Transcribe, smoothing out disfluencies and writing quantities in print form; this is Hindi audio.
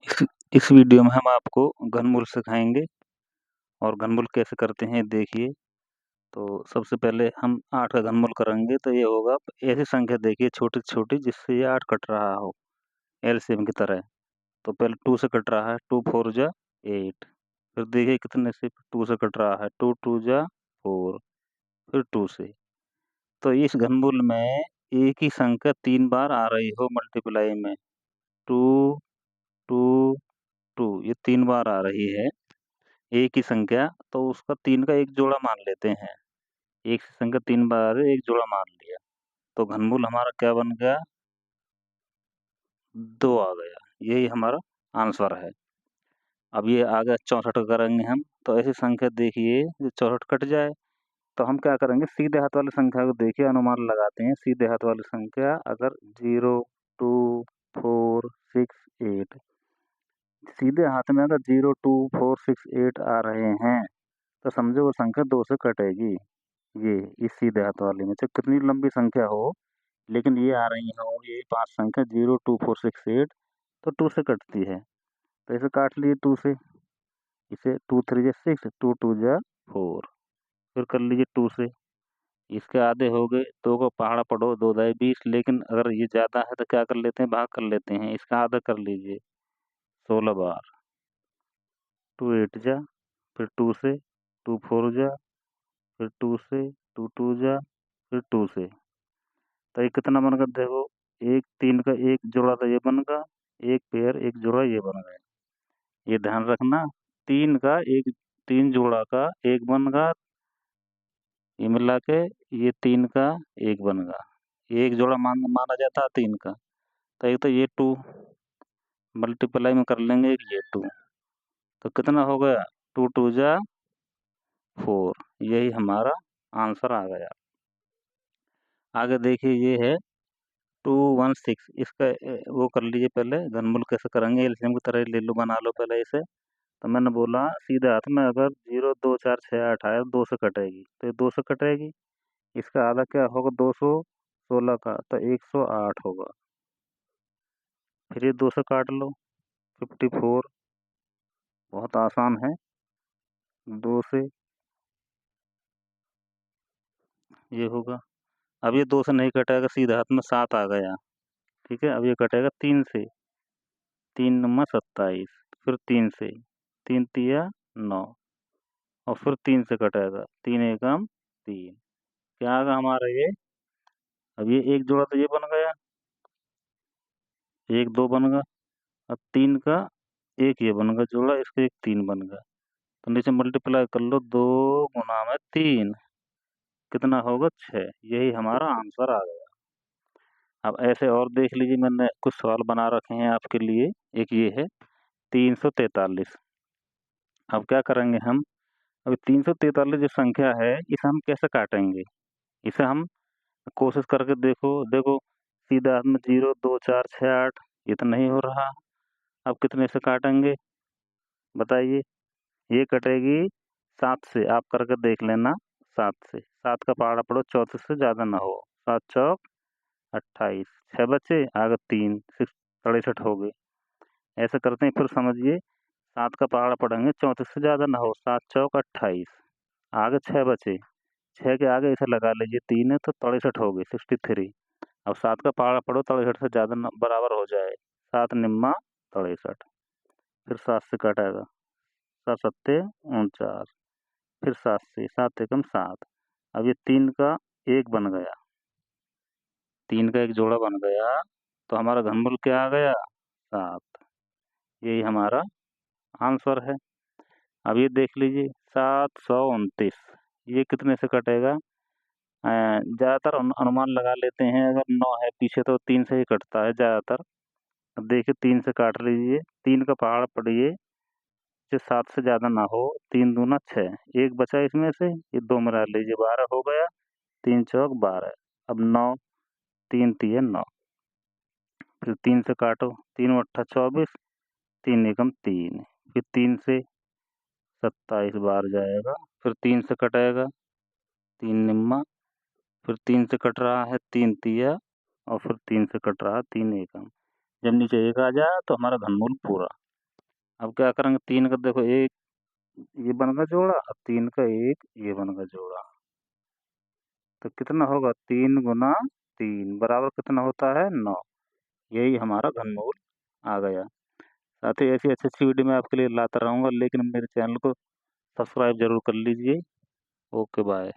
इस इस वीडियो में हम आपको घनमूल सिखाएँगे और घनमूल कैसे करते हैं देखिए। तो सबसे पहले हम 8 का घनमूल करेंगे तो ये होगा ऐसी संख्या देखिए छोटी-छोटी जिससे ये 8 कट रहा हो, एलसीएम की तरह। तो पहले 2 से कट रहा है, 2 4 जा 8। फिर देखिए कितने से 2 से कट रहा है, 2 2 जा 4, फिर 2 से। तो इस घनमूल में एक ही संख्या 3 बार आ रही हो मल्टीप्लाई में, 2 2 2 ये 3 बार आ रही है। एक ही संख्या, तो उसका 3 का एक जोड़ा मान लेते हैं। एक से संख्या 3 बार एक जोड़ा मान लिया, तो घनमूल हमारा क्या बन गया? 2 आ गया। यही हमारा आंसर है। अब ये आ गया 64 करेंगे हम, तो ऐसी संख्या देखिए जो 64 कट जाए, तो हम क्या करेंगे सीधे हाथ वाली संख्या को देखिए अनुमान लगाते हैं। सीधे हाथ वाली संख्या अगर 0, 2, 4, 6, 8 सीधे हाथ में अगर 0, 2, 4, 6, 8 आ रहे हैं, तो समझो वो संख्या 2 से कटेगी। ये इस सीधे हाथ वाली में चाहे कितनी लंबी संख्या हो, लेकिन ये आ रही हो ये 5 संख्या 0, 2, 4, 6, 8 तो 2 से कटती है। तो इसे काट लिए 2 से, इसे 2 3 जा 6, 2 2 जा 4, फिर कर लीजिए 2 से। इसके आधे हो गए, 2 को पहाड़ा पढ़ो 2 दाई 20, लेकिन अगर ये ज़्यादा है तो क्या कर लेते हैं भाग कर लेते हैं। इसका आधा कर लीजिए 16 बार, 2 8 जा, फिर 2 से, 2 4 जा, फिर 2 से, 2 2 जा, फिर 2 से। तो ये कितना बन गया देखो, एक 3 का एक जोड़ा तो ये बन गया, एक पेयर एक जोड़ा ये बन गया। ये ध्यान रखना, 3 का एक 3 जोड़ा का एक बन गया, ये मिला के ये 3 का एक बन गया। एक जोड़ा माना जाता है 3 का। तो एक तो ये 2 मल्टीप्लाई में कर लेंगे एक ये 2, तो कितना हो गया 2 2 जा 4, यही हमारा आंसर आ गया। आगे देखिए ये है 216, इसका वो कर लीजिए पहले घनमूल कैसे करेंगे, एलसीएम की तरह ले लो बना लो पहले इसे। तो मैंने बोला सीधे हाथ में अगर 0 2 4 6 8 आए 2 से कटेगी, तो ये 2 से कटेगी। इसका आधा क्या होगा 216 का, तो 108 होगा। फिर ये 2 से काट लो 54, बहुत आसान है। 2 से ये होगा, अब ये 2 से नहीं कटेगा, सीधे हाथ में 7 आ गया। ठीक है, अब ये कटेगा 3 से, 3 नंबर 27, फिर 3 से, 3 तिया 9, और फिर 3 से कटेगा, 3 एकम 3। क्या आ गया हमारा ये? अब ये एक जोड़ा तो ये बन गया, 1 2 बन गया। अब 3 का एक ये बन गया जोड़ा, इसका एक 3 बन गया। तो नीचे मल्टीप्लाई कर लो, 2 गुना में 3 कितना होगा 6, यही हमारा आंसर आ गया। अब ऐसे और देख लीजिए, मैंने कुछ सवाल बना रखे हैं आपके लिए। एक ये है 343। अब क्या करेंगे हम, अभी 343 जो संख्या है इसे हम कैसे काटेंगे? इसे हम कोशिश करके देखो सीधे हाथ में 0 2 4 6 8 ये तो नहीं हो रहा। अब कितने से काटेंगे बताइए? ये कटेगी 7 से, आप करके देख लेना। 7 से, 7 का पहाड़ा पढ़ो 34 से ज़्यादा ना हो। 7 चौक 28, 6 बचे आगे 3 6 67 हो गए। ऐसे करते हैं फिर समझिए, 7 का पहाड़ा पढ़ेंगे 34 से ज़्यादा ना हो, 7 चौक 28, आगे 6 बचे, 6 के आगे इसे लगा लीजिए 3 है तो 63 हो गई 63। अब 7 का पहाड़ा पढ़ो 63 से ज़्यादा न बराबर हो जाए, 7 निम्मा 63, फिर 7 से काटेगा, 7 सत्ते 49, फिर 7 से, 7 एकम 7। अब ये 3 का 1 बन गया, 3 का एक जोड़ा बन गया, तो हमारा घनमूल क्या आ गया? 7, यही हमारा आंसर है। अब ये देख लीजिए 729, ये कितने से कटेगा? ज़्यादातर अनुमान लगा लेते हैं, अगर 9 है पीछे तो 3 से ही कटता है ज़्यादातर। अब देखिए 3 से काट लीजिए, 3 का पहाड़ पढ़िए जो 7 से ज़्यादा ना हो, 3 दूना 6, 1 बचा इसमें से, ये 2 मिला लीजिए 12 हो गया, 3 चौक 12। अब 9, 3 तिया 9, फिर 3 से काटो, 3 अट्ठा 24, 3 एकम 3, फिर 3 से 27 बार जाएगा, फिर 3 से कटेगा, 3 निम्मा, फिर 3 से कट रहा है 3 तिया, और फिर 3 से कट रहा है 3 एकम। जब नीचे 1 आ जाए तो हमारा घनमूल पूरा। अब क्या करेंगे, 3 का देखो एक ये बन गया जोड़ा और 3 का एक ये बन गया जोड़ा। तो कितना होगा, 3 गुना 3 बराबर कितना होता है, 9। यही हमारा घनमूल आ गया। साथ ही ऐसी अच्छी वीडियो मैं आपके लिए लाता रहूँगा, लेकिन मेरे चैनल को सब्सक्राइब जरूर कर लीजिए। Okay bye.